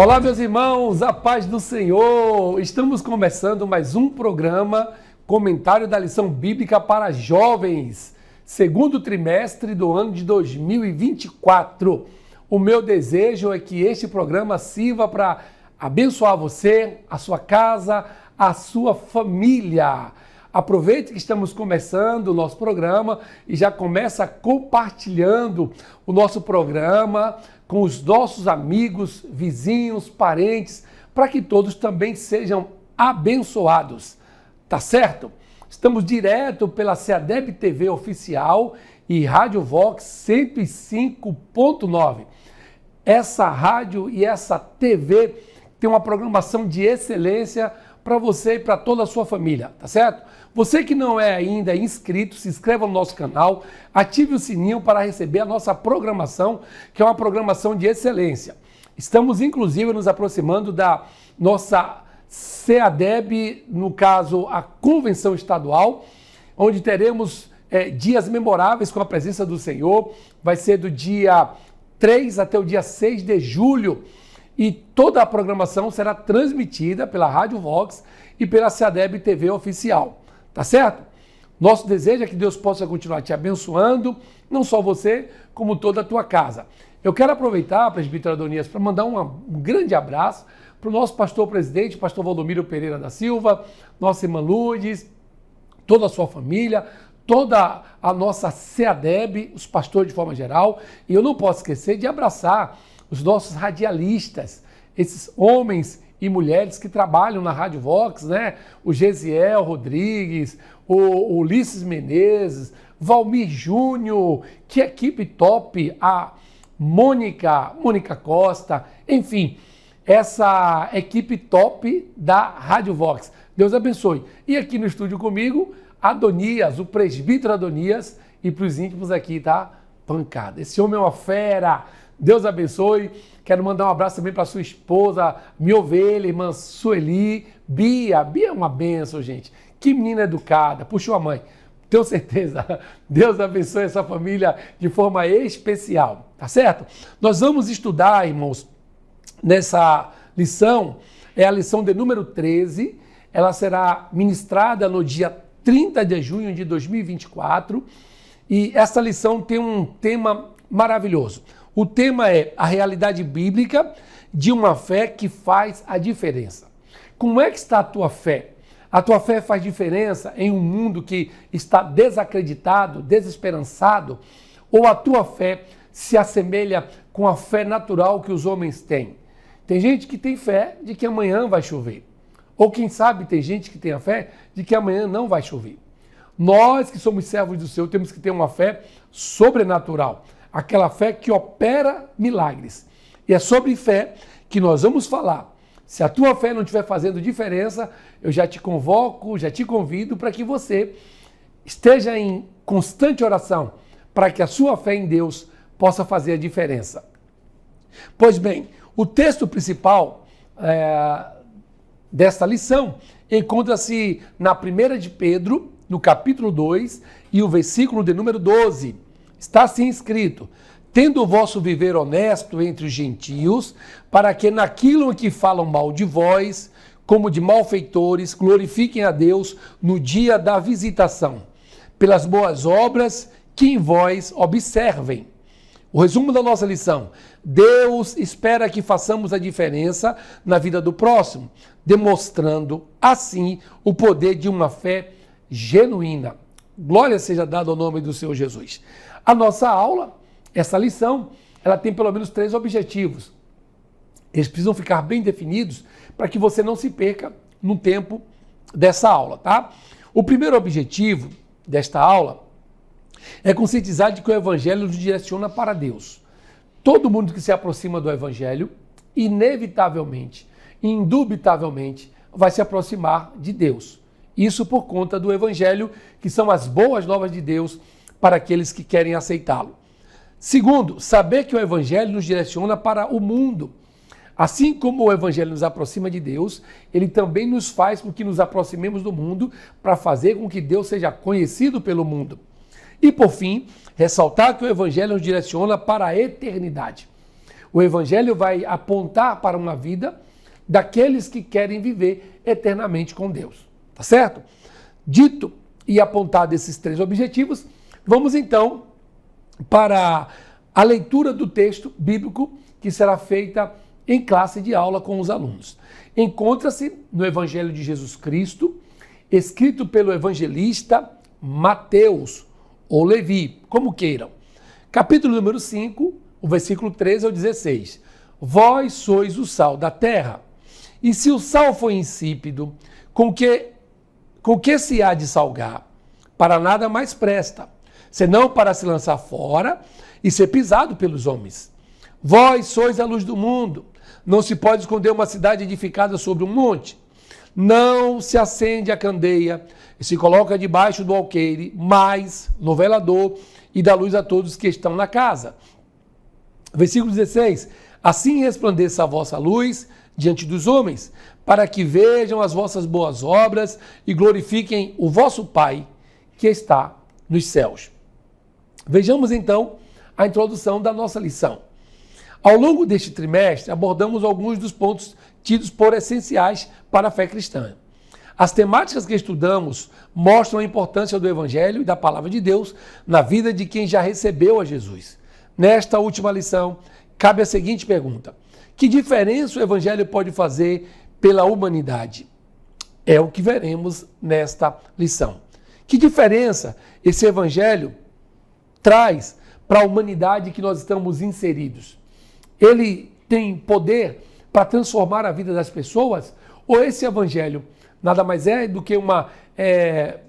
Olá, meus irmãos, a paz do Senhor! Estamos começando mais um programa, Comentário da Lição Bíblica para Jovens, segundo trimestre do ano de 2024. O meu desejo é que este programa sirva para abençoar você, a sua casa, a sua família. Aproveite que estamos começando o nosso programa e já começa compartilhando o nosso programa com os nossos amigos, vizinhos, parentes, para que todos também sejam abençoados. Tá certo? Estamos direto pela CEADEB TV oficial e Rádio Vox 105.9. Essa rádio e essa TV tem uma programação de excelência para você e para toda a sua família, tá certo? Você que não é ainda inscrito, se inscreva no nosso canal, ative o sininho para receber a nossa programação, que é uma programação de excelência. Estamos, inclusive, nos aproximando da nossa CEADEB, no caso, a Convenção Estadual, onde teremos dias memoráveis com a presença do Senhor. Vai ser do dia 3 até o dia 6 de julho. E toda a programação será transmitida pela Rádio Vox e pela CEADEB TV oficial. Tá certo? Nosso desejo é que Deus possa continuar te abençoando, não só você, como toda a tua casa. Eu quero aproveitar, presbítero Adonias, para mandar um grande abraço para o nosso pastor presidente, pastor Valdomiro Pereira da Silva, nossa irmã Lourdes, toda a sua família, toda a nossa CEADEB, os pastores de forma geral. E eu não posso esquecer de abraçar os nossos radialistas, esses homens e mulheres que trabalham na Rádio Vox, né? O Gesiel Rodrigues, o Ulisses Menezes, Valmir Júnior, que equipe top, a Mônica Costa, enfim, essa equipe top da Rádio Vox. Deus abençoe. E aqui no estúdio comigo, Adonias, o presbítero Adonias, e para os íntimos aqui, tá? Pancada. Esse homem é uma fera. Deus abençoe. Quero mandar um abraço também para sua esposa, minha ovelha, irmã Sueli, Bia. Bia é uma bênção, gente. Que menina educada. Puxou a mãe. Tenho certeza. Deus abençoe essa família de forma especial. Tá certo? Nós vamos estudar, irmãos, nessa lição. É a lição de número 13. Ela será ministrada no dia 30 de junho de 2024. E essa lição tem um tema maravilhoso. O tema é a realidade bíblica de uma fé que faz a diferença. Como é que está a tua fé? A tua fé faz diferença em um mundo que está desacreditado, desesperançado? Ou a tua fé se assemelha com a fé natural que os homens têm? Tem gente que tem fé de que amanhã vai chover. Ou quem sabe tem gente que tem a fé de que amanhã não vai chover. Nós que somos servos do Senhor temos que ter uma fé sobrenatural. Aquela fé que opera milagres. E é sobre fé que nós vamos falar. Se a tua fé não estiver fazendo diferença, eu já te convoco, já te convido para que você esteja em constante oração, para que a sua fé em Deus possa fazer a diferença. Pois bem, o texto principal desta lição encontra-se na 1 de Pedro, no capítulo 2, e o versículo de número 12. Está assim escrito: tendo o vosso viver honesto entre os gentios, para que naquilo em que falam mal de vós, como de malfeitores, glorifiquem a Deus no dia da visitação, pelas boas obras que em vós observem. O resumo da nossa lição: Deus espera que façamos a diferença na vida do próximo, demonstrando assim o poder de uma fé genuína. Glória seja dada ao nome do Senhor Jesus. A nossa aula, essa lição, ela tem pelo menos 3 objetivos. Eles precisam ficar bem definidos para que você não se perca no tempo dessa aula, tá? O primeiro objetivo desta aula é conscientizar de que o Evangelho nos direciona para Deus. Todo mundo que se aproxima do Evangelho, inevitavelmente, indubitavelmente, vai se aproximar de Deus. Isso por conta do Evangelho, que são as boas novas de Deus para aqueles que querem aceitá-lo. Segundo, saber que o Evangelho nos direciona para o mundo. Assim como o Evangelho nos aproxima de Deus, ele também nos faz com que nos aproximemos do mundo para fazer com que Deus seja conhecido pelo mundo. E por fim, ressaltar que o Evangelho nos direciona para a eternidade. O Evangelho vai apontar para uma vida daqueles que querem viver eternamente com Deus. Tá certo? Dito e apontado esses 3 objetivos, vamos então para a leitura do texto bíblico que será feita em classe de aula com os alunos. Encontra-se no Evangelho de Jesus Cristo, escrito pelo evangelista Mateus ou Levi, como queiram. Capítulo número 5, o versículo 13 ao 16. Vós sois o sal da terra, e se o sal for insípido, com que se há de salgar? Para nada mais presta, senão para se lançar fora e ser pisado pelos homens. Vós sois a luz do mundo. Não se pode esconder uma cidade edificada sobre um monte. Não se acende a candeia e se coloca debaixo do alqueire, mas no velador, e dá luz a todos que estão na casa. Versículo 16. Assim resplandeça a vossa luz diante dos homens, para que vejam as vossas boas obras e glorifiquem o vosso Pai que está nos céus. Vejamos então a introdução da nossa lição. Ao longo deste trimestre, abordamos alguns dos pontos tidos por essenciais para a fé cristã. As temáticas que estudamos mostram a importância do Evangelho e da Palavra de Deus na vida de quem já recebeu a Jesus. Nesta última lição, cabe a seguinte pergunta: que diferença o Evangelho pode fazer pela humanidade? É o que veremos nesta lição. Que diferença esse Evangelho traz para a humanidade que nós estamos inseridos? Ele tem poder para transformar a vida das pessoas? Ou esse Evangelho nada mais é do que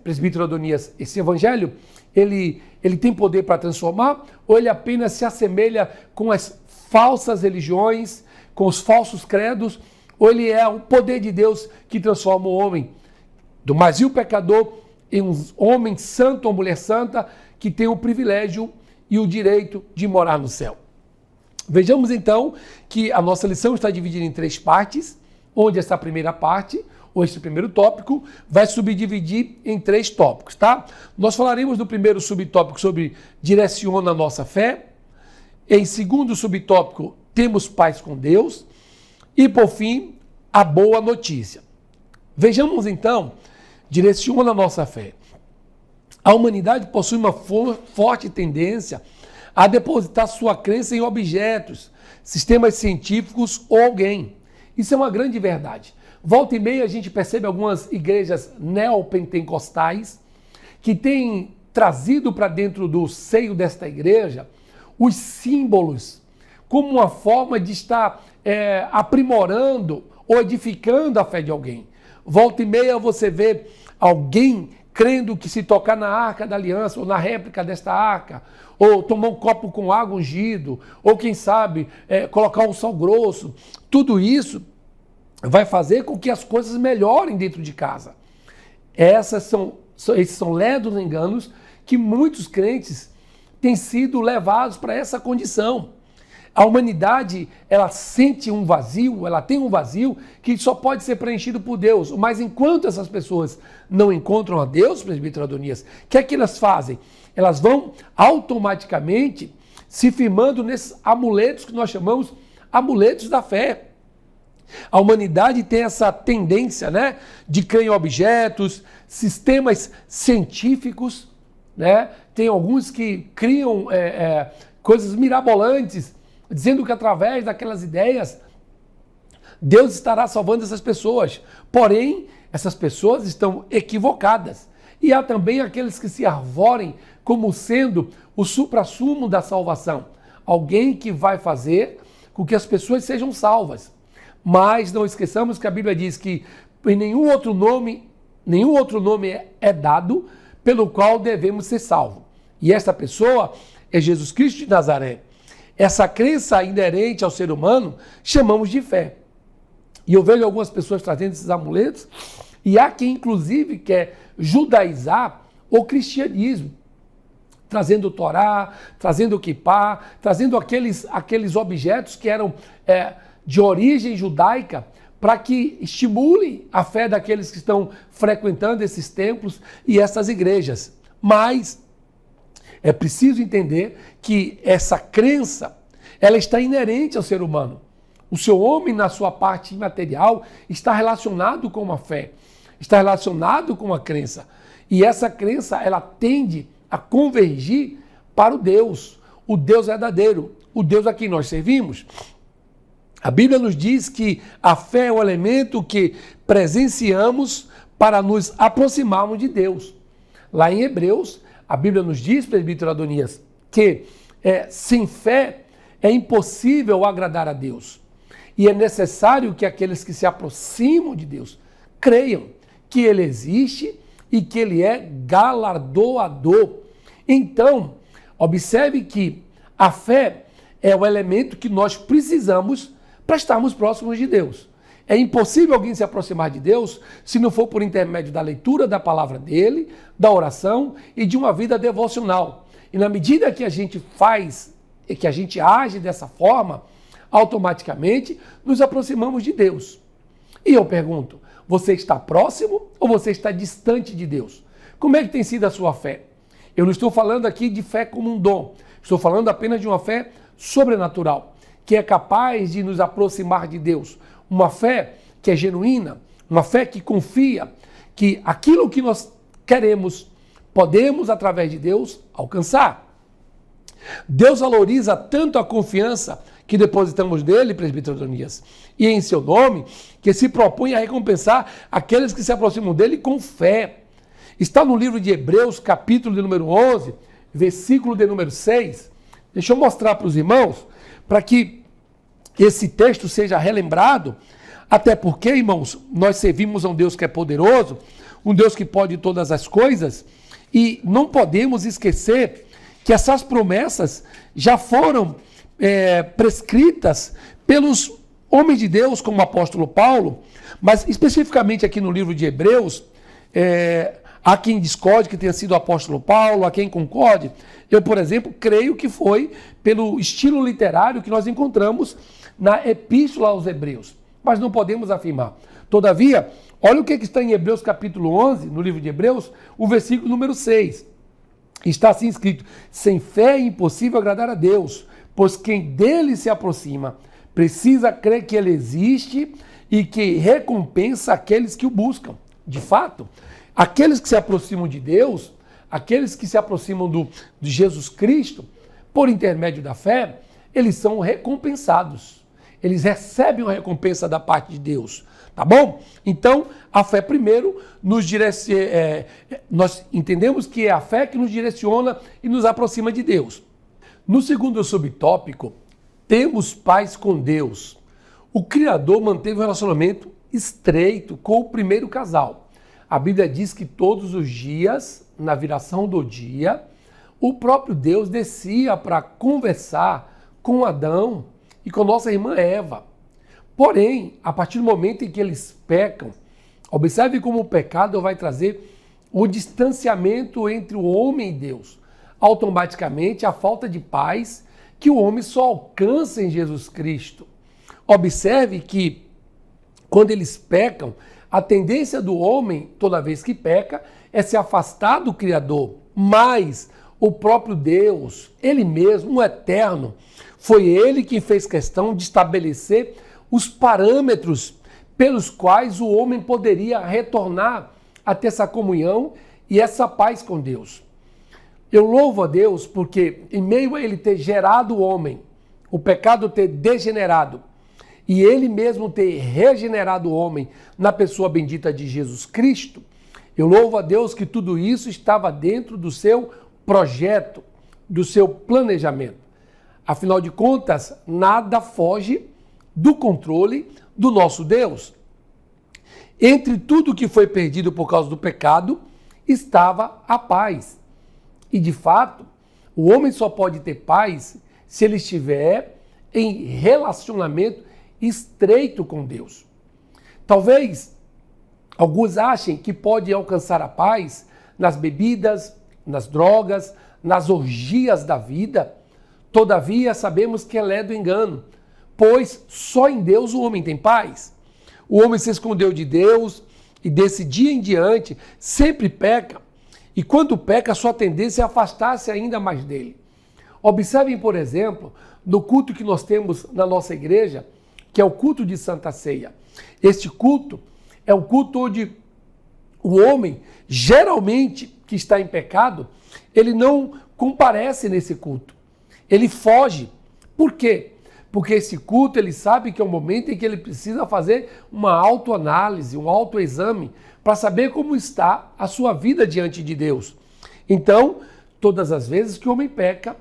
presbítero Adonias, esse Evangelho, ele tem poder para transformar? Ou ele apenas se assemelha com as falsas religiões, com os falsos credos? Ou ele é o poder de Deus que transforma o homem do mais vil pecador em um homem santo ou mulher santa que tem o privilégio e o direito de morar no céu? Vejamos então que a nossa lição está dividida em 3 partes, onde essa primeira parte, ou esse primeiro tópico, vai subdividir em 3 tópicos, tá? Nós falaremos do primeiro subtópico sobre direciona a nossa fé. Em segundo subtópico, temos paz com Deus. E, por fim, a boa notícia. Vejamos então, direciona a nossa fé. A humanidade possui uma forte tendência a depositar sua crença em objetos, sistemas científicos ou alguém. Isso é uma grande verdade. Volta e meia a gente percebe algumas igrejas neopentecostais que têm trazido para dentro do seio desta igreja os símbolos como uma forma de estar aprimorando ou edificando a fé de alguém. Volta e meia você vê alguém crendo que se tocar na arca da aliança ou na réplica desta arca, ou tomar um copo com água ungido, ou quem sabe colocar um sal grosso, tudo isso vai fazer com que as coisas melhorem dentro de casa. Esses são ledos enganos que muitos crentes têm sido levados para essa condição. A humanidade, ela sente um vazio, ela tem um vazio que só pode ser preenchido por Deus. Mas enquanto essas pessoas não encontram a Deus, presbítero Adonias, o que é que elas fazem? Elas vão automaticamente se firmando nesses amuletos que nós chamamos amuletos da fé. A humanidade tem essa tendência, né, de crer em objetos, sistemas científicos, né? Tem alguns que criam coisas mirabolantes, dizendo que através daquelas ideias Deus estará salvando essas pessoas. Porém, essas pessoas estão equivocadas. E há também aqueles que se arvorem como sendo o suprassumo da salvação. Alguém que vai fazer com que as pessoas sejam salvas. Mas não esqueçamos que a Bíblia diz que em nenhum outro nome é dado pelo qual devemos ser salvos. E esta pessoa é Jesus Cristo de Nazaré. Essa crença inerente ao ser humano chamamos de fé. E eu vejo algumas pessoas trazendo esses amuletos, e há quem inclusive quer judaizar o cristianismo, trazendo o Torá, trazendo o Quipá, trazendo aqueles objetos que eram de origem judaica, para que estimule a fé daqueles que estão frequentando esses templos e essas igrejas. Mas é preciso entender que essa crença, ela está inerente ao ser humano. O seu homem, na sua parte imaterial, está relacionado com uma fé, está relacionado com uma crença. E essa crença, ela tende a convergir para o Deus verdadeiro, o Deus a quem nós servimos. A Bíblia nos diz que a fé é o elemento que presenciamos para nos aproximarmos de Deus. Lá em Hebreus, a Bíblia nos diz, presbítero Adonias, que sem fé é impossível agradar a Deus. E é necessário que aqueles que se aproximam de Deus creiam que Ele existe e que Ele é galardoador. Então, observe que a fé é o elemento que nós precisamos para estarmos próximos de Deus. É impossível alguém se aproximar de Deus se não for por intermédio da leitura da palavra dele, da oração e de uma vida devocional. E na medida que a gente faz, que a gente age dessa forma, automaticamente nos aproximamos de Deus. E eu pergunto, você está próximo ou você está distante de Deus? Como é que tem sido a sua fé? Eu não estou falando aqui de fé como um dom, estou falando apenas de uma fé sobrenatural, que é capaz de nos aproximar de Deus. Uma fé que é genuína, uma fé que confia que aquilo que nós queremos, podemos, através de Deus, alcançar. Deus valoriza tanto a confiança que depositamos nele, presbítero Adonias, e em seu nome, que se propõe a recompensar aqueles que se aproximam dele com fé. Está no livro de Hebreus, capítulo de número 11, versículo de número 6. Deixa eu mostrar para os irmãos, para que esse texto seja relembrado, até porque, irmãos, nós servimos a um Deus que é poderoso, um Deus que pode todas as coisas, e não podemos esquecer que essas promessas já foram prescritas pelos homens de Deus, como o apóstolo Paulo, mas especificamente aqui no livro de Hebreus, há quem discorde que tenha sido o apóstolo Paulo, há quem concorde. Eu, por exemplo, creio que foi pelo estilo literário que nós encontramos na Epístola aos Hebreus, mas não podemos afirmar. Todavia, olha o que está em Hebreus capítulo 11, no livro de Hebreus, o versículo número 6. Está assim escrito: sem fé é impossível agradar a Deus, pois quem dele se aproxima precisa crer que ele existe e que recompensa aqueles que o buscam. De fato, aqueles que se aproximam de Deus, aqueles que se aproximam de Jesus Cristo, por intermédio da fé, eles são recompensados. Eles recebem uma recompensa da parte de Deus. Tá bom? Então, a fé primeiro nós entendemos que é a fé que nos direciona e nos aproxima de Deus. No segundo subtópico, temos paz com Deus. O Criador manteve um relacionamento estreito com o primeiro casal. A Bíblia diz que todos os dias, na viração do dia, o próprio Deus descia para conversar com Adão e com nossa irmã Eva. Porém, a partir do momento em que eles pecam, observe como o pecado vai trazer o distanciamento entre o homem e Deus. Automaticamente, a falta de paz que o homem só alcança em Jesus Cristo. Observe que, quando eles pecam, a tendência do homem, toda vez que peca, é se afastar do Criador. Mas o próprio Deus, Ele mesmo, o Eterno, foi Ele quem fez questão de estabelecer os parâmetros pelos quais o homem poderia retornar a ter essa comunhão e essa paz com Deus. Eu louvo a Deus porque, em meio a Ele ter gerado o homem, o pecado ter degenerado, e Ele mesmo ter regenerado o homem na pessoa bendita de Jesus Cristo, eu louvo a Deus que tudo isso estava dentro do seu projeto, do seu planejamento. Afinal de contas, nada foge do controle do nosso Deus. Entre tudo que foi perdido por causa do pecado, estava a paz. E, de fato, o homem só pode ter paz se ele estiver em relacionamento estreito com Deus. Talvez alguns achem que pode alcançar a paz nas bebidas, nas drogas, nas orgias da vida. Todavia, sabemos que ela é do engano, pois só em Deus o homem tem paz. O homem se escondeu de Deus e desse dia em diante sempre peca. E quando peca, sua tendência é afastar-se ainda mais dele. Observem, por exemplo, no culto que nós temos na nossa igreja, que é o culto de Santa Ceia. Este culto é o culto onde o homem, geralmente, que está em pecado, ele não comparece nesse culto. Ele foge. Por quê? Porque esse culto, ele sabe que é o momento em que ele precisa fazer uma autoanálise, um autoexame, para saber como está a sua vida diante de Deus. Então, todas as vezes que o homem peca,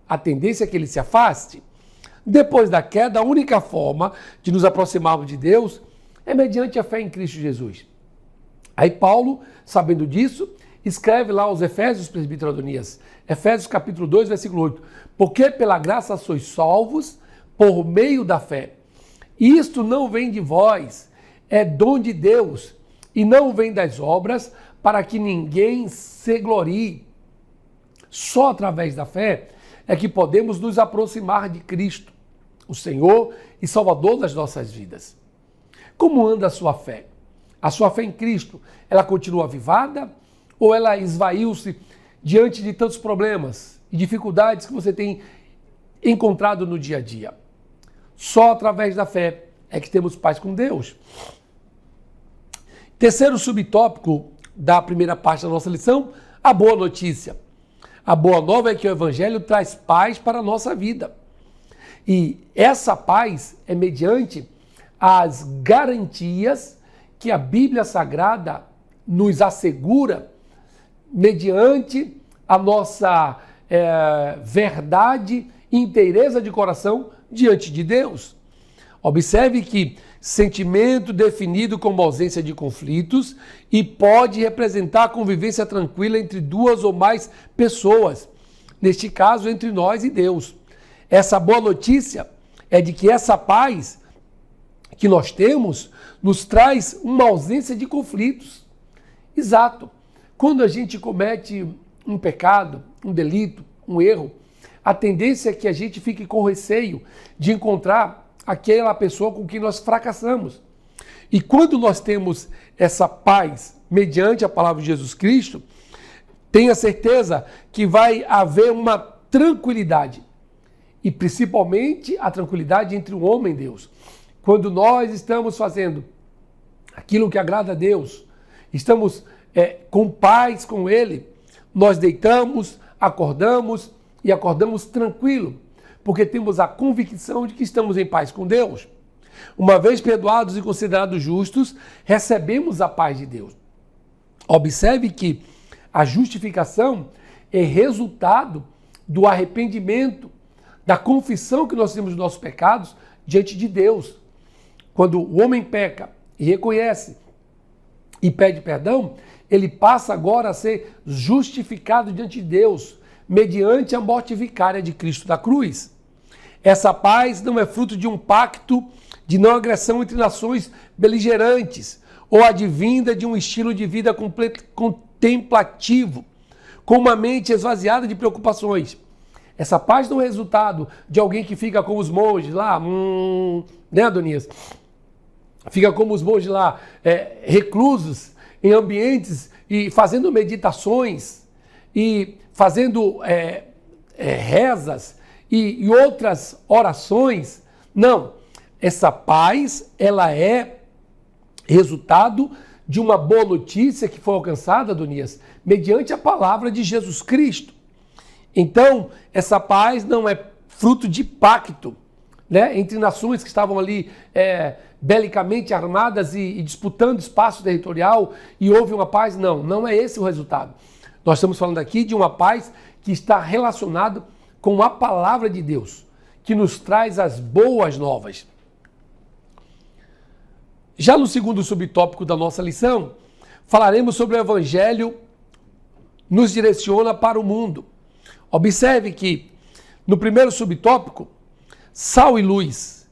a tendência é que ele se afaste. Depois da queda, a única forma de nos aproximarmos de Deus é mediante a fé em Cristo Jesus. Aí Paulo, sabendo disso, escreve lá aos Efésios, presbítero Adonias, Efésios capítulo 2, versículo 8. Porque pela graça sois salvos por meio da fé. Isto não vem de vós, é dom de Deus, e não vem das obras, para que ninguém se glorie. Só através da fé é que podemos nos aproximar de Cristo, o Senhor e Salvador das nossas vidas. Como anda a sua fé? A sua fé em Cristo, ela continua avivada ou ela esvaiu-se diante de tantos problemas e dificuldades que você tem encontrado no dia a dia? Só através da fé é que temos paz com Deus. Terceiro subtópico da primeira parte da nossa lição, a boa notícia. A boa nova é que o Evangelho traz paz para a nossa vida. E essa paz é mediante as garantias que a Bíblia Sagrada nos assegura mediante a nossa verdade e inteireza de coração diante de Deus. Observe que sentimento definido como ausência de conflitos e pode representar a convivência tranquila entre duas ou mais pessoas, neste caso entre nós e Deus. Essa boa notícia é de que essa paz que nós temos nos traz uma ausência de conflitos. Exato. Quando a gente comete um pecado, um delito, um erro, a tendência é que a gente fique com receio de encontrar aquela pessoa com quem nós fracassamos. E quando nós temos essa paz mediante a palavra de Jesus Cristo, tenha certeza que vai haver uma tranquilidade. E principalmente a tranquilidade entre o homem e Deus. Quando nós estamos fazendo aquilo que agrada a Deus, estamos com paz com Ele, nós deitamos, acordamos e acordamos tranquilo, porque temos a convicção de que estamos em paz com Deus. Uma vez perdoados e considerados justos, recebemos a paz de Deus. Observe que a justificação é resultado do arrependimento, da confissão que nós temos dos nossos pecados diante de Deus. Quando o homem peca e reconhece e pede perdão, ele passa agora a ser justificado diante de Deus, mediante a morte vicária de Cristo da cruz. Essa paz não é fruto de um pacto de não agressão entre nações beligerantes, ou advinda de um estilo de vida contemplativo, com uma mente esvaziada de preocupações. Essa paz não é resultado de alguém que fica como os monges lá, né, Adonias? Fica como os monges lá, reclusos em ambientes e fazendo meditações e fazendo rezas e outras orações. Não, essa paz, ela é resultado de uma boa notícia que foi alcançada, Adonias, mediante a palavra de Jesus Cristo. Então, essa paz não é fruto de pacto, né, entre nações que estavam ali belicamente armadas e disputando espaço territorial e houve uma paz. Não, não é esse o resultado. Nós estamos falando aqui de uma paz que está relacionada com a palavra de Deus, que nos traz as boas novas. Já no segundo subtópico da nossa lição, falaremos sobre o Evangelho nos direciona para o mundo. Observe que no primeiro subtópico, sal e luz.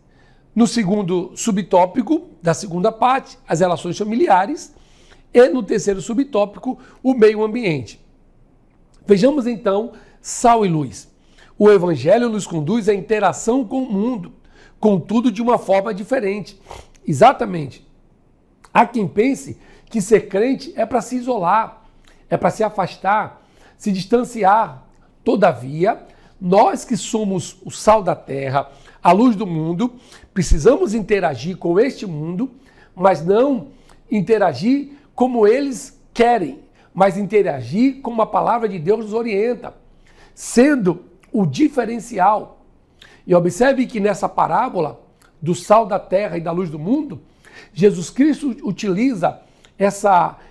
No segundo subtópico, da segunda parte, as relações familiares. E no terceiro subtópico, o meio ambiente. Vejamos então sal e luz. O Evangelho nos conduz à interação com o mundo, contudo de uma forma diferente. Exatamente. Há quem pense que ser crente é para se isolar, é para se afastar, se distanciar. Todavia, Nós que somos o sal da terra, a luz do mundo, precisamos interagir com este mundo, mas não interagir como eles querem, mas interagir como a palavra de Deus nos orienta, sendo o diferencial. E observe que nessa parábola do sal da terra e da luz do mundo, Jesus Cristo utiliza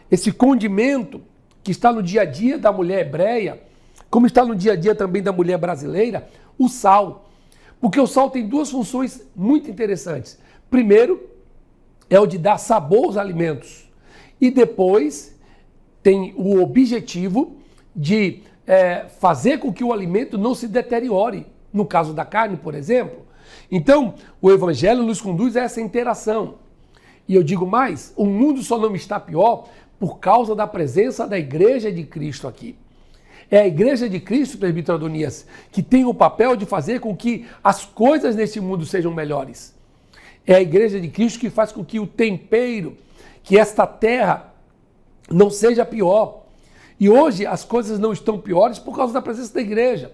esse condimento que está no dia a dia da mulher hebreia, como está no dia a dia também da mulher brasileira, o sal. Porque o sal tem duas funções muito interessantes. Primeiro, é o de dar sabor aos alimentos. E depois, tem o objetivo de fazer com que o alimento não se deteriore. No caso da carne, por exemplo. Então, o Evangelho nos conduz a essa interação. E eu digo mais, o mundo só não está pior por causa da presença da Igreja de Cristo aqui. É a Igreja de Cristo, presbítero Adonias, que tem o papel de fazer com que as coisas neste mundo sejam melhores. É a Igreja de Cristo que faz com que o tempero, que esta terra não seja pior. E hoje as coisas não estão piores por causa da presença da Igreja.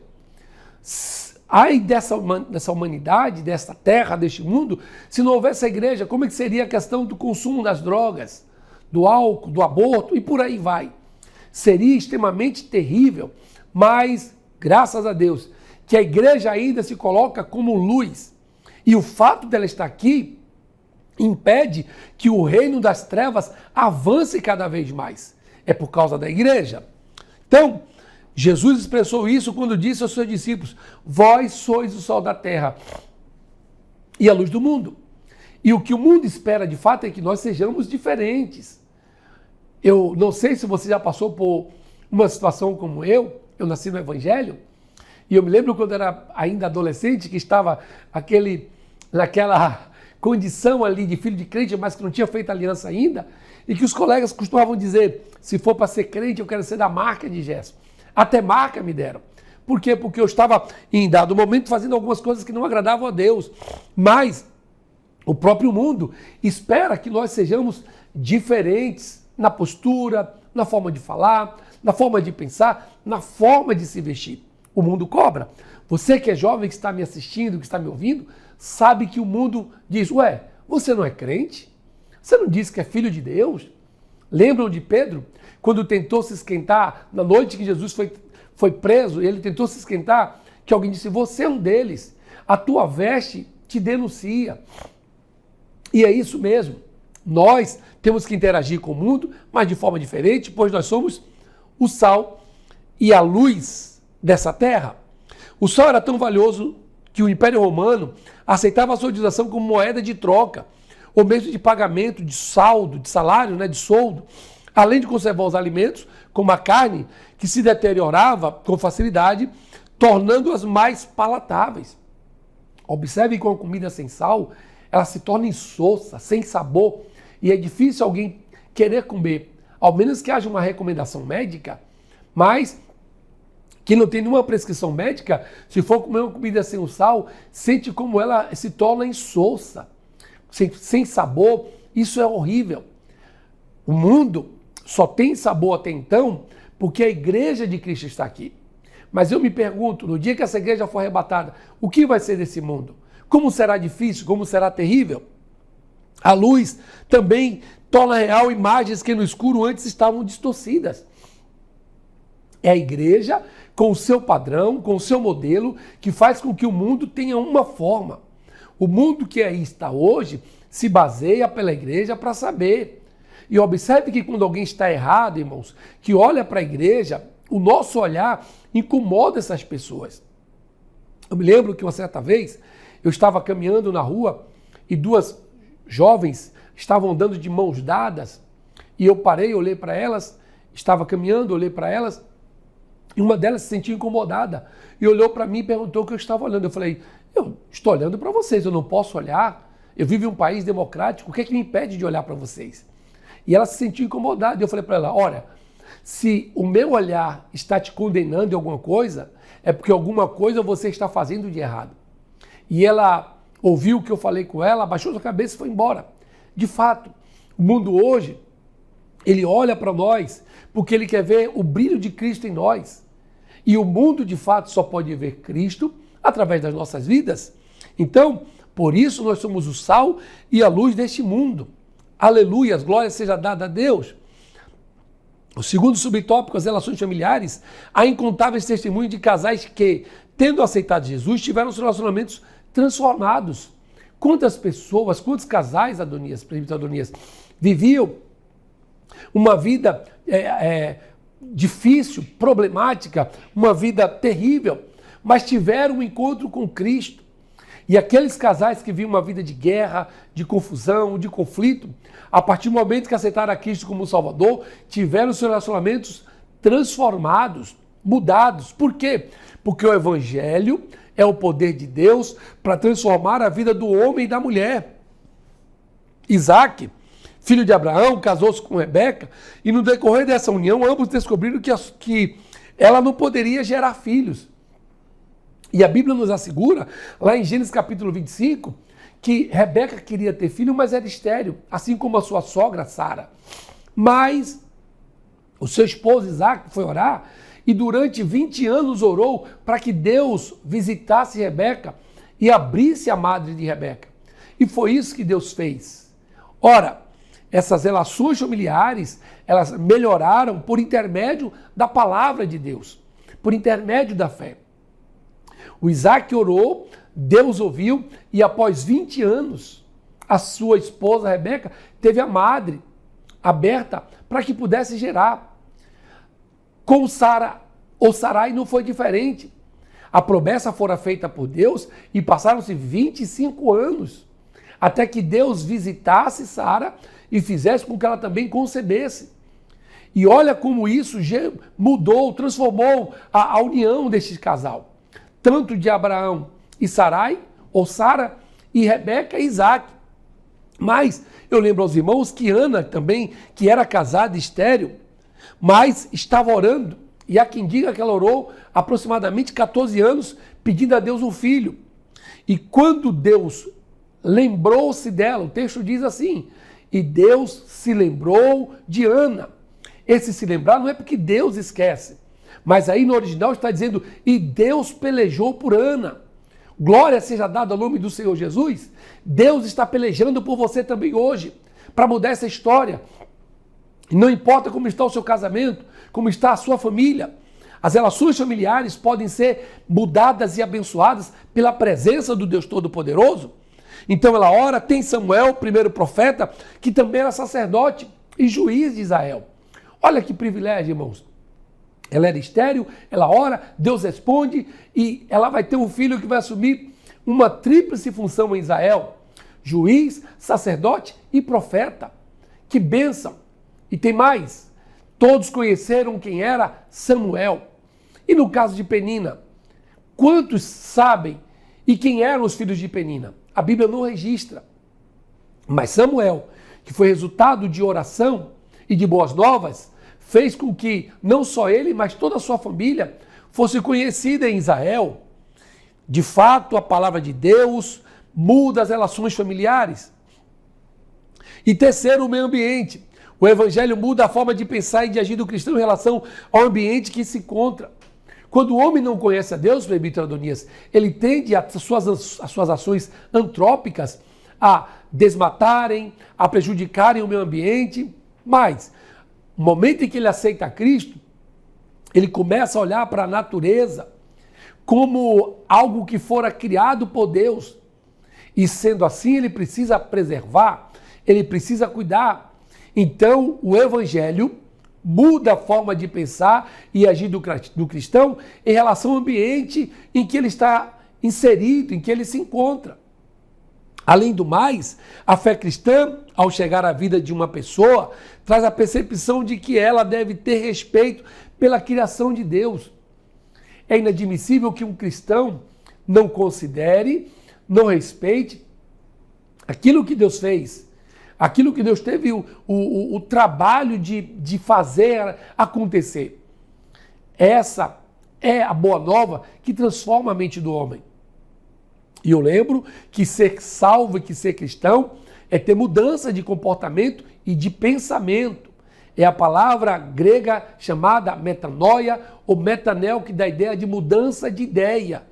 Ai dessa humanidade, desta terra, deste mundo, se não houvesse a igreja, como é que seria a questão do consumo das drogas, do álcool, do aborto e por aí vai? Seria extremamente terrível, mas, graças a Deus, que a igreja ainda se coloca como luz. E o fato dela estar aqui impede que o reino das trevas avance cada vez mais. É por causa da igreja. Então, Jesus expressou isso quando disse aos seus discípulos: vós sois o sal da terra e a luz do mundo. E o que o mundo espera de fato é que nós sejamos diferentes. Eu não sei se você já passou por uma situação como eu nasci no Evangelho, e eu me lembro quando era ainda adolescente, que estava naquela condição ali de filho de crente, mas que não tinha feito aliança ainda, e que os colegas costumavam dizer: se for para ser crente, eu quero ser da marca de Gerson. Até marca me deram. Por quê? Porque eu estava, em dado momento, fazendo algumas coisas que não agradavam a Deus. Mas o próprio mundo espera que nós sejamos diferentes na postura, na forma de falar, na forma de pensar, na forma de se vestir. O mundo cobra. Você que é jovem, que está me assistindo, que está me ouvindo, sabe que o mundo diz: ué, você não é crente? Você não diz que é filho de Deus? Lembram de Pedro? Quando tentou se esquentar, na noite que Jesus foi preso, ele tentou se esquentar, que alguém disse: você é um deles, a tua veste te denuncia. E é isso mesmo. Nós temos que interagir com o mundo, mas de forma diferente, pois nós somos o sal e a luz dessa terra. O sal era tão valioso que o Império Romano aceitava a sua utilização como moeda de troca, ou mesmo de pagamento, de saldo, de salário, de soldo, além de conservar os alimentos, como a carne, que se deteriorava com facilidade, tornando-as mais palatáveis. Observe que uma comida sem sal, ela se torna insossa, sem sabor, e é difícil alguém querer comer, ao menos que haja uma recomendação médica, mas que não tem nenhuma prescrição médica, se for comer uma comida sem o sal, sente como ela se torna insossa, sem sabor. Isso é horrível. O mundo só tem sabor até então porque a igreja de Cristo está aqui. Mas eu me pergunto, no dia que essa igreja for arrebatada, o que vai ser desse mundo? Como será difícil? Como será terrível? A luz também torna real imagens que no escuro antes estavam distorcidas. É a igreja com o seu padrão, com o seu modelo, que faz com que o mundo tenha uma forma. O mundo que aí está hoje se baseia pela igreja para saber. E observe que quando alguém está errado, irmãos, que olha para a igreja, o nosso olhar incomoda essas pessoas. Eu me lembro que uma certa vez eu estava caminhando na rua e duas jovens estavam andando de mãos dadas e eu parei, olhei para elas, estava caminhando, olhei para elas e uma delas se sentiu incomodada e olhou para mim e perguntou o que eu estava olhando. Eu falei: eu estou olhando para vocês, eu não posso olhar. Eu vivo em um país democrático, o que é que me impede de olhar para vocês? E ela se sentiu incomodada. E eu falei para ela: olha, se o meu olhar está te condenando em alguma coisa, é porque alguma coisa você está fazendo de errado. E ela ouviu o que eu falei com ela, abaixou sua cabeça e foi embora. De fato, o mundo hoje, ele olha para nós porque ele quer ver o brilho de Cristo em nós. E o mundo, de fato, só pode ver Cristo através das nossas vidas. Então, por isso nós somos o sal e a luz deste mundo. Aleluia, glória seja dada a Deus. O segundo subtópico, as relações familiares, há incontáveis testemunhos de casais que, tendo aceitado Jesus, tiveram seus relacionamentos transformados. Quantas pessoas, quantos casais, presbítero Adonias, viviam uma vida difícil, problemática, uma vida terrível, mas tiveram um encontro com Cristo. E aqueles casais que viviam uma vida de guerra, de confusão, de conflito, a partir do momento que aceitaram a Cristo como Salvador, tiveram seus relacionamentos transformados, mudados. Por quê? Porque o Evangelho é o poder de Deus para transformar a vida do homem e da mulher. Isaac, filho de Abraão, casou-se com Rebeca, e no decorrer dessa união, ambos descobriram que ela não poderia gerar filhos. E a Bíblia nos assegura, lá em Gênesis capítulo 25, que Rebeca queria ter filho, mas era estéril, assim como a sua sogra, Sara. Mas o seu esposo Isaac foi orar e durante 20 anos orou para que Deus visitasse Rebeca e abrisse a madre de Rebeca. E foi isso que Deus fez. Ora, essas relações familiares, elas melhoraram por intermédio da palavra de Deus, por intermédio da fé. O Isaac orou, Deus ouviu, e após 20 anos, a sua esposa Rebeca teve a madre aberta para que pudesse gerar. Com Sara, ou Sarai, não foi diferente. A promessa fora feita por Deus e passaram-se 25 anos até que Deus visitasse Sara e fizesse com que ela também concebesse. E olha como isso mudou, transformou a união deste casal. Tanto de Abraão e Sarai, ou Sara, e Rebeca e Isaac. Mas eu lembro aos irmãos que Ana também, que era casada, estéril, mas estava orando. E há quem diga que ela orou aproximadamente 14 anos, pedindo a Deus um filho. E quando Deus lembrou-se dela, o texto diz assim, e Deus se lembrou de Ana. Esse se lembrar não é porque Deus esquece, mas aí no original está dizendo, e Deus pelejou por Ana. Glória seja dada ao nome do Senhor Jesus. Deus está pelejando por você também hoje, para mudar essa história. Não importa como está o seu casamento, como está a sua família. As relações familiares podem ser mudadas e abençoadas pela presença do Deus Todo-Poderoso. Então ela ora, tem Samuel, o primeiro profeta, que também era sacerdote e juiz de Israel. Olha que privilégio, irmãos. Ela era estéril, ela ora, Deus responde e ela vai ter um filho que vai assumir uma tríplice função em Israel. Juiz, sacerdote e profeta. Que bênção! E tem mais. Todos conheceram quem era Samuel. E no caso de Penina, quantos sabem e quem eram os filhos de Penina? A Bíblia não registra. Mas Samuel, que foi resultado de oração e de boas novas, fez com que não só ele, mas toda a sua família fosse conhecida em Israel. De fato, a palavra de Deus muda as relações familiares. E terceiro, o meio ambiente. O Evangelho muda a forma de pensar e de agir do cristão em relação ao ambiente que se encontra. Quando o homem não conhece a Deus, presbítero Adonias, ele tende as suas ações antrópicas a desmatarem, a prejudicarem o meio ambiente, mas no momento em que ele aceita Cristo, ele começa a olhar para a natureza como algo que fora criado por Deus. E sendo assim, ele precisa preservar, ele precisa cuidar. Então, o Evangelho muda a forma de pensar e agir do cristão em relação ao ambiente em que ele está inserido, em que ele se encontra. Além do mais, a fé cristã, ao chegar à vida de uma pessoa, traz a percepção de que ela deve ter respeito pela criação de Deus. É inadmissível que um cristão não considere, não respeite aquilo que Deus fez, aquilo que Deus teve o trabalho de fazer acontecer. Essa é a boa nova que transforma a mente do homem. E eu lembro que ser salvo e que ser cristão é ter mudança de comportamento e de pensamento. É a palavra grega chamada metanoia ou metanel, que dá a ideia de mudança de ideia.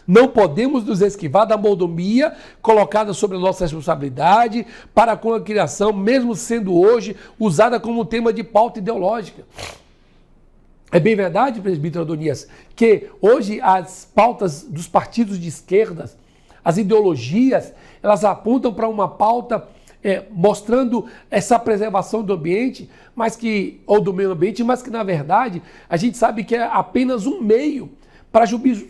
Não podemos nos esquivar da mordomia colocada sobre a nossa responsabilidade para com a criação, mesmo sendo hoje usada como tema de pauta ideológica. É bem verdade, presbítero Adonias, que hoje as pautas dos partidos de esquerda, as ideologias, elas apontam para uma pauta mostrando essa preservação do ambiente, ou do meio ambiente, mas que na verdade a gente sabe que é apenas um meio para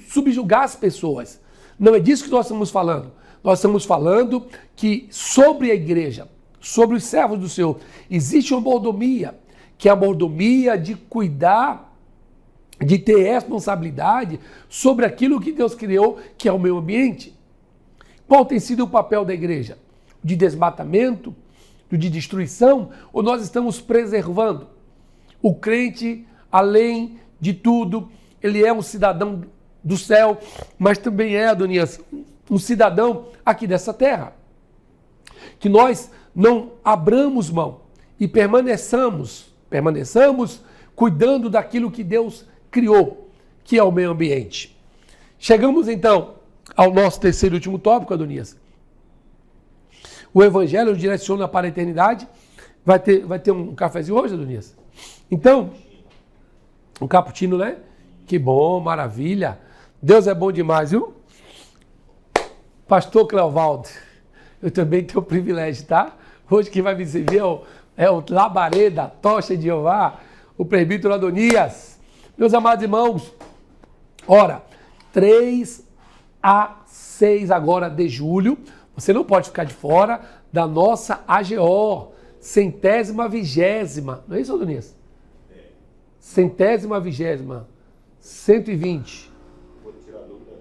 subjugar as pessoas. Não é disso que nós estamos falando. Nós estamos falando que sobre a igreja, sobre os servos do Senhor, existe uma mordomia, que é a mordomia de cuidar, de ter responsabilidade sobre aquilo que Deus criou, que é o meio ambiente. Qual tem sido o papel da igreja? De desmatamento, de destruição, ou nós estamos preservando? O crente, além de tudo, ele é um cidadão do céu, mas também é, Adonias, um cidadão aqui dessa terra. Que nós não abramos mão e permaneçamos cuidando daquilo que Deus criou, que é o meio ambiente. Chegamos então ao nosso terceiro e último tópico, Adonias. O Evangelho nos direciona para a eternidade. Vai ter um cafezinho hoje, Adonias? Então, um cappuccino, né? Que bom, maravilha. Deus é bom demais, viu? Pastor Cleovaldo, eu também tenho o privilégio, tá? Hoje quem vai me servir é o labareda, tocha de Jeová, o presbítero Adonias. Meus amados irmãos, ora, 3 a 6 agora de julho, você não pode ficar de fora da nossa AGO, 120ª, não é isso, Adonias? 120ª, 120.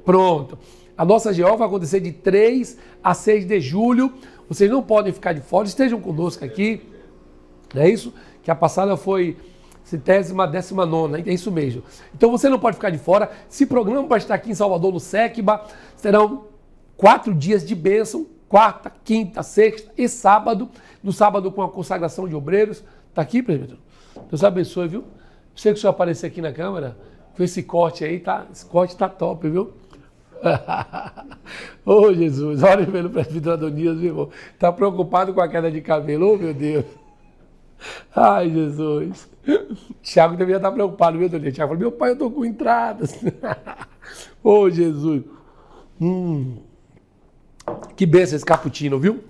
Pronto. A nossa AGO vai acontecer de 3 a 6 de julho, vocês não podem ficar de fora, estejam conosco aqui, não é isso? Que a passada foi 119ª, é isso mesmo. Então você não pode ficar de fora, se programa para estar aqui em Salvador, no SECBA, serão 4 dias de bênção, quarta, quinta, sexta e sábado. No sábado com a consagração de obreiros. Está aqui, presbítero? Deus abençoe, viu? Sei que o senhor aparecer aqui na câmera, com esse corte aí, tá? Esse corte tá top, viu? Ô Jesus, olha pelo presbítero Adonias, meu irmão. Tá preocupado com a queda de cabelo? Oh, meu Deus. Ai, Jesus. Tiago devia estar preocupado, viu, Adonias? Tiago falou, meu pai, eu tô com entradas. Ô, Jesus. Que benção esse cappuccino, viu?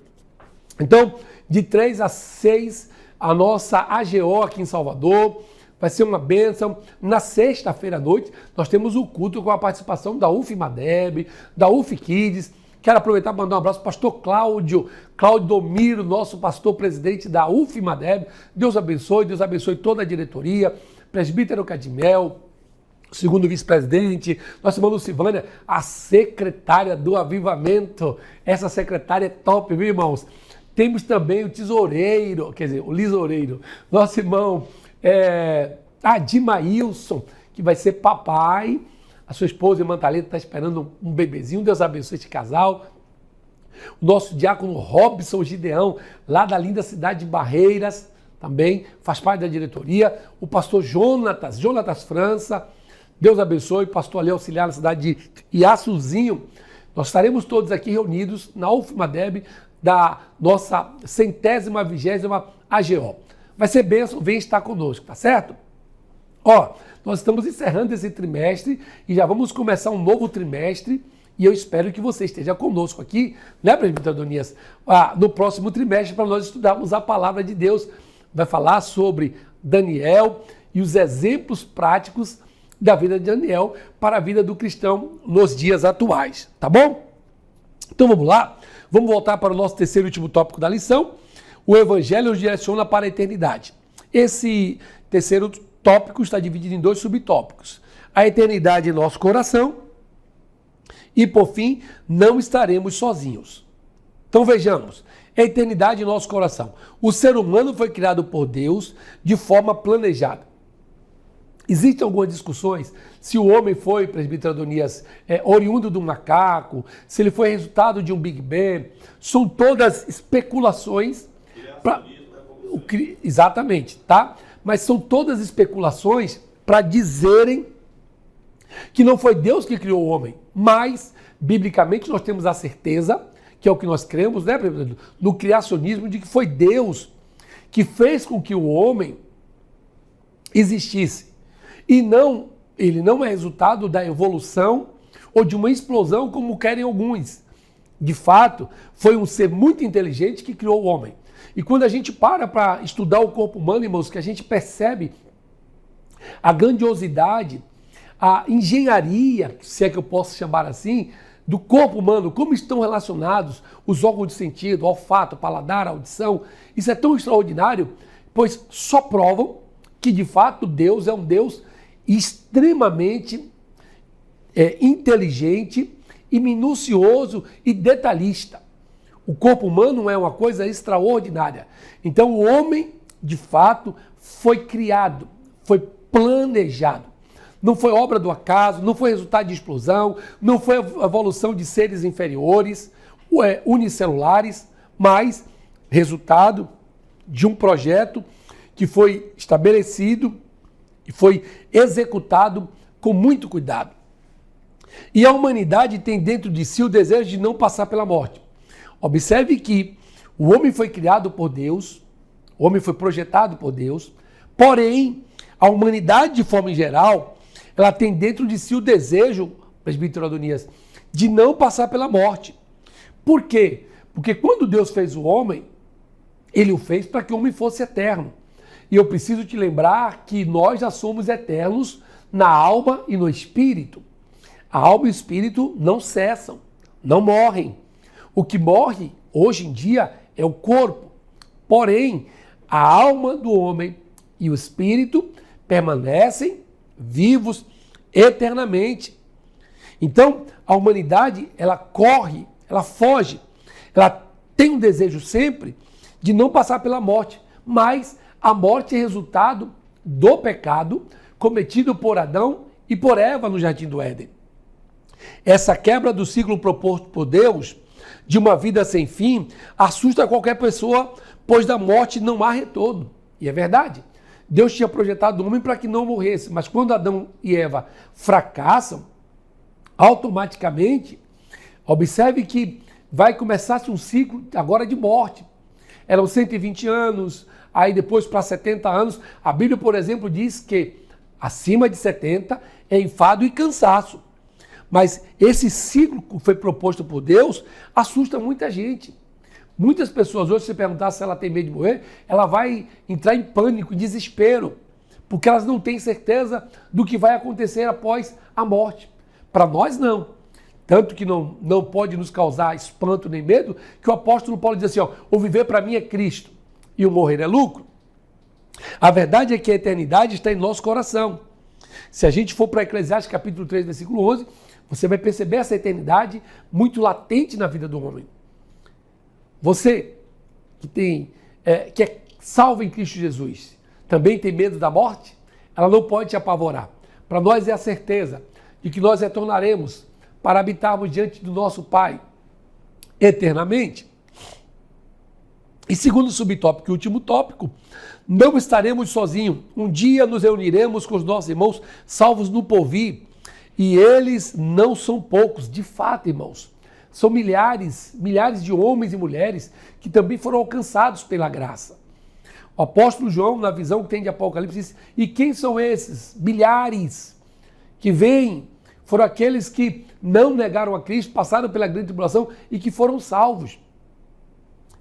Então, de 3 a 6, a nossa AGO aqui em Salvador. Vai ser uma bênção. Na sexta-feira à noite, nós temos o culto com a participação da UFMADEB, da UF Kids. Quero aproveitar para mandar um abraço ao pastor Cláudio Domiro, nosso pastor presidente da UFMADEB. Deus abençoe toda a diretoria. Presbítero Cadimel, segundo vice-presidente. Nós chamamos Silvânia, a secretária do Avivamento. Essa secretária é top, viu, irmãos? Temos também o tesoureiro, quer dizer, o lisoureiro. Nosso irmão Adimailson, que vai ser papai. A sua esposa, irmã Thalita, está esperando um bebezinho. Deus abençoe este casal. O nosso diácono Robson Gideão, lá da linda cidade de Barreiras, também faz parte da diretoria. O pastor Jonatas França. Deus abençoe. Pastor ali auxiliar na cidade de Iassuzinho. Nós estaremos todos aqui reunidos na UFMADEB da nossa 120ª AGO. Vai ser bênção, vem estar conosco, tá certo? Ó, nós estamos encerrando esse trimestre e já vamos começar um novo trimestre e eu espero que você esteja conosco aqui, né, presbítero Adonias? No próximo trimestre para nós estudarmos a palavra de Deus. Vai falar sobre Daniel e os exemplos práticos da vida de Daniel para a vida do cristão nos dias atuais, tá bom? Então vamos lá, vamos voltar para o nosso terceiro e último tópico da lição. O Evangelho nos direciona para a eternidade. Esse terceiro tópico está dividido em 2 subtópicos. A eternidade em nosso coração e, por fim, não estaremos sozinhos. Então vejamos, a eternidade em nosso coração. O ser humano foi criado por Deus de forma planejada. Existem algumas discussões se o homem foi, presbítero Adonias, oriundo do macaco, se ele foi resultado de um Big Bang. São todas especulações. Exatamente, tá? Mas são todas especulações para dizerem que não foi Deus que criou o homem, mas, biblicamente, nós temos a certeza, que é o que nós cremos, né, no criacionismo, de que foi Deus que fez com que o homem existisse. E não, ele não é resultado da evolução ou de uma explosão, como querem alguns. De fato, foi um ser muito inteligente que criou o homem. E quando a gente para estudar o corpo humano, irmãos, que a gente percebe a grandiosidade, a engenharia, se é que eu posso chamar assim, do corpo humano, como estão relacionados os órgãos de sentido, olfato, paladar, audição. Isso é tão extraordinário, pois só provam que, de fato, Deus é um Deus extremamente inteligente e minucioso e detalhista. O corpo humano é uma coisa extraordinária. Então, o homem, de fato, foi criado, foi planejado. Não foi obra do acaso, não foi resultado de explosão, não foi evolução de seres inferiores, unicelulares, mas resultado de um projeto que foi estabelecido e foi executado com muito cuidado. E a humanidade tem dentro de si o desejo de não passar pela morte. Observe que o homem foi criado por Deus, o homem foi projetado por Deus, porém, a humanidade, de forma geral, ela tem dentro de si o desejo, presbítero Adonias, de não passar pela morte. Por quê? Porque quando Deus fez o homem, ele o fez para que o homem fosse eterno. E eu preciso te lembrar que nós já somos eternos na alma e no espírito. A alma e o espírito não cessam, não morrem. O que morre, hoje em dia, é o corpo. Porém, a alma do homem e o espírito permanecem vivos eternamente. Então, a humanidade, ela corre, ela foge, ela tem um desejo sempre de não passar pela morte, mas a morte é resultado do pecado cometido por Adão e por Eva no Jardim do Éden. Essa quebra do ciclo proposto por Deus, de uma vida sem fim, assusta qualquer pessoa, pois da morte não há retorno. E é verdade. Deus tinha projetado o homem para que não morresse, mas quando Adão e Eva fracassam, automaticamente, observe que vai começar-se um ciclo agora de morte. Eram 120 anos, aí depois para 70 anos. A Bíblia, por exemplo, diz que acima de 70 é enfado e cansaço. Mas esse ciclo que foi proposto por Deus assusta muita gente. Muitas pessoas hoje, se perguntar se ela tem medo de morrer, ela vai entrar em pânico, em desespero, porque elas não têm certeza do que vai acontecer após a morte. Para nós, não. Tanto que não pode nos causar espanto nem medo, que o apóstolo Paulo diz assim, o viver para mim é Cristo e o morrer é lucro. A verdade é que a eternidade está em nosso coração. Se a gente for para Eclesiastes capítulo 3, versículo 11, você vai perceber essa eternidade muito latente na vida do homem. Você que é salvo em Cristo Jesus, também tem medo da morte? Ela não pode te apavorar. Para nós é a certeza de que nós retornaremos para habitarmos diante do nosso Pai eternamente. E segundo subtópico e último tópico, não estaremos sozinhos. Um dia nos reuniremos com os nossos irmãos salvos no porvir. E eles não são poucos, de fato, irmãos. São milhares de homens e mulheres que também foram alcançados pela graça. O apóstolo João, na visão que tem de Apocalipse, diz, e quem são esses? Milhares que vêm, foram aqueles que não negaram a Cristo, passaram pela grande tribulação e que foram salvos.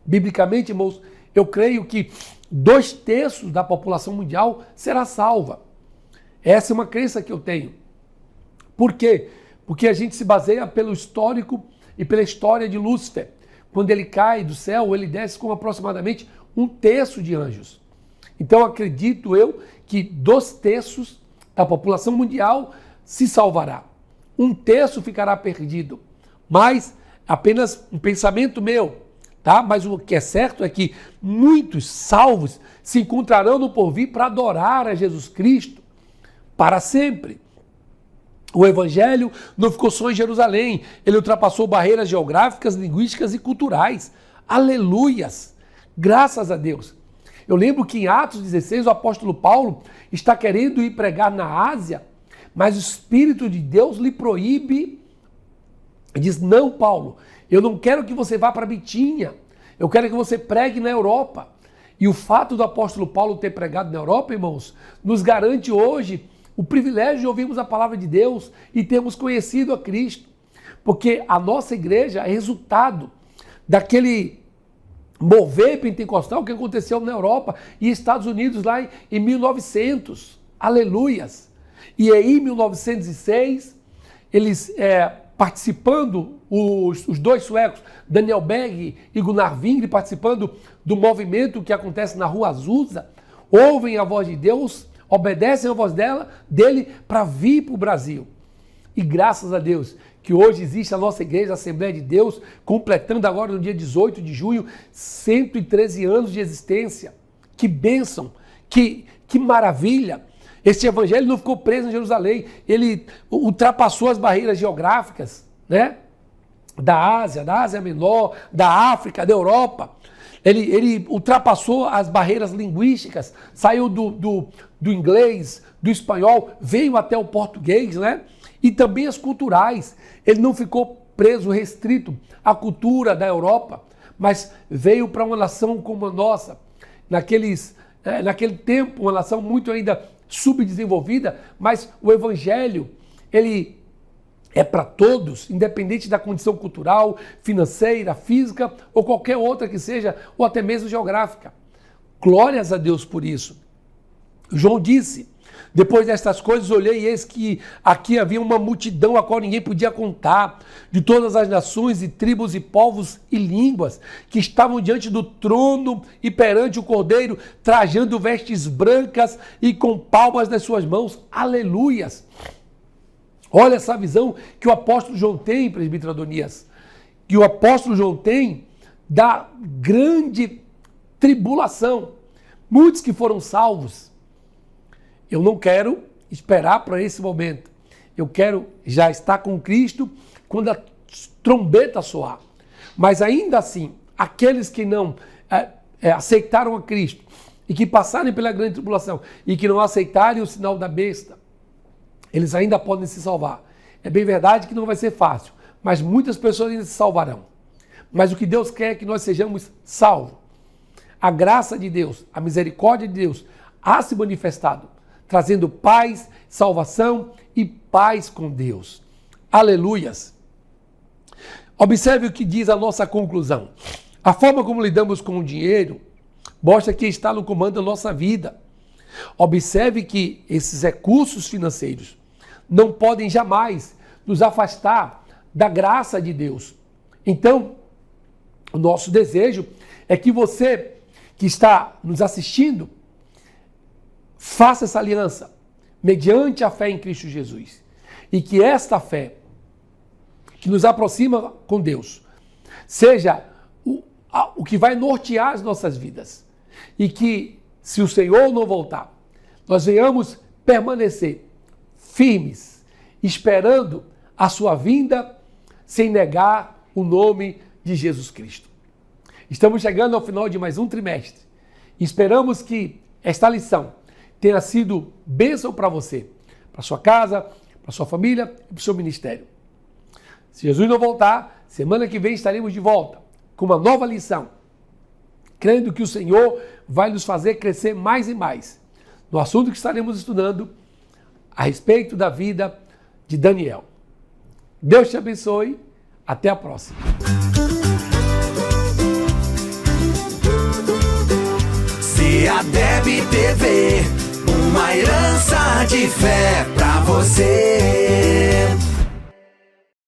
Biblicamente, irmãos, eu creio que 2/3 da população mundial será salva. Essa é uma crença que eu tenho. Por quê? Porque a gente se baseia pelo histórico e pela história de Lúcifer. Quando ele cai do céu, ele desce com aproximadamente 1/3 de anjos. Então acredito eu que 2/3 da população mundial se salvará. 1/3 ficará perdido. Mas apenas um pensamento meu, tá? Mas o que é certo é que muitos salvos se encontrarão no porvir para adorar a Jesus Cristo para sempre. O Evangelho não ficou só em Jerusalém, ele ultrapassou barreiras geográficas, linguísticas e culturais. Aleluias! Graças a Deus! Eu lembro que em Atos 16 o apóstolo Paulo está querendo ir pregar na Ásia, mas o Espírito de Deus lhe proíbe. Diz, não, Paulo, eu não quero que você vá para Bitínia, eu quero que você pregue na Europa. E o fato do apóstolo Paulo ter pregado na Europa, irmãos, nos garante hoje o privilégio de ouvirmos a palavra de Deus e termos conhecido a Cristo. Porque a nossa igreja é resultado daquele mover pentecostal que aconteceu na Europa e Estados Unidos lá em 1900. Aleluias! E aí, em 1906, eles participando, os dois suecos, Daniel Berg e Gunnar Wingre, participando do movimento que acontece na Rua Azusa, ouvem a voz de Deus, obedecem a voz dele para vir para o Brasil. E graças a Deus que hoje existe a nossa igreja, a Assembleia de Deus, completando agora no dia 18 de junho, 113 anos de existência. Que bênção, que maravilha. Este evangelho não ficou preso em Jerusalém, ele ultrapassou as barreiras geográficas, né? Da Ásia Menor, da África, da Europa. Ele ultrapassou as barreiras linguísticas, saiu do inglês, do espanhol, veio até o português, né? E também as culturais. Ele não ficou preso, restrito à cultura da Europa, mas veio para uma nação como a nossa, naquele tempo, uma nação muito ainda subdesenvolvida, mas o evangelho, ele é para todos, independente da condição cultural, financeira, física ou qualquer outra que seja, ou até mesmo geográfica. Glórias a Deus por isso. João disse, depois destas coisas olhei e eis que aqui havia uma multidão a qual ninguém podia contar, de todas as nações e tribos e povos e línguas, que estavam diante do trono e perante o Cordeiro, trajando vestes brancas e com palmas nas suas mãos. Aleluias! Olha essa visão que o apóstolo João tem, presbítero Adonias, que o apóstolo João tem da grande tribulação. Muitos que foram salvos. Eu não quero esperar para esse momento. Eu quero já estar com Cristo quando a trombeta soar. Mas ainda assim, aqueles que não aceitaram a Cristo e que passarem pela grande tribulação e que não aceitarem o sinal da besta, eles ainda podem se salvar. É bem verdade que não vai ser fácil, mas muitas pessoas ainda se salvarão. Mas o que Deus quer é que nós sejamos salvos. A graça de Deus, a misericórdia de Deus há se manifestado, trazendo paz, salvação e paz com Deus. Aleluias! Observe o que diz a nossa conclusão. A forma como lidamos com o dinheiro mostra que está no comando da nossa vida. Observe que esses recursos financeiros não podem jamais nos afastar da graça de Deus. Então, o nosso desejo é que você que está nos assistindo faça essa aliança mediante a fé em Cristo Jesus. E que esta fé que nos aproxima com Deus seja o que vai nortear as nossas vidas. E que, se o Senhor não voltar, nós venhamos permanecer firmes, esperando a sua vinda, sem negar o nome de Jesus Cristo. Estamos chegando ao final de mais um trimestre. Esperamos que esta lição tenha sido bênção para você, para sua casa, para sua família e para o seu ministério. Se Jesus não voltar, semana que vem estaremos de volta com uma nova lição, crendo que o Senhor vai nos fazer crescer mais e mais no assunto que estaremos estudando a respeito da vida de Daniel. Deus te abençoe. Até a próxima. CEADEB TV, uma herança de fé pra você.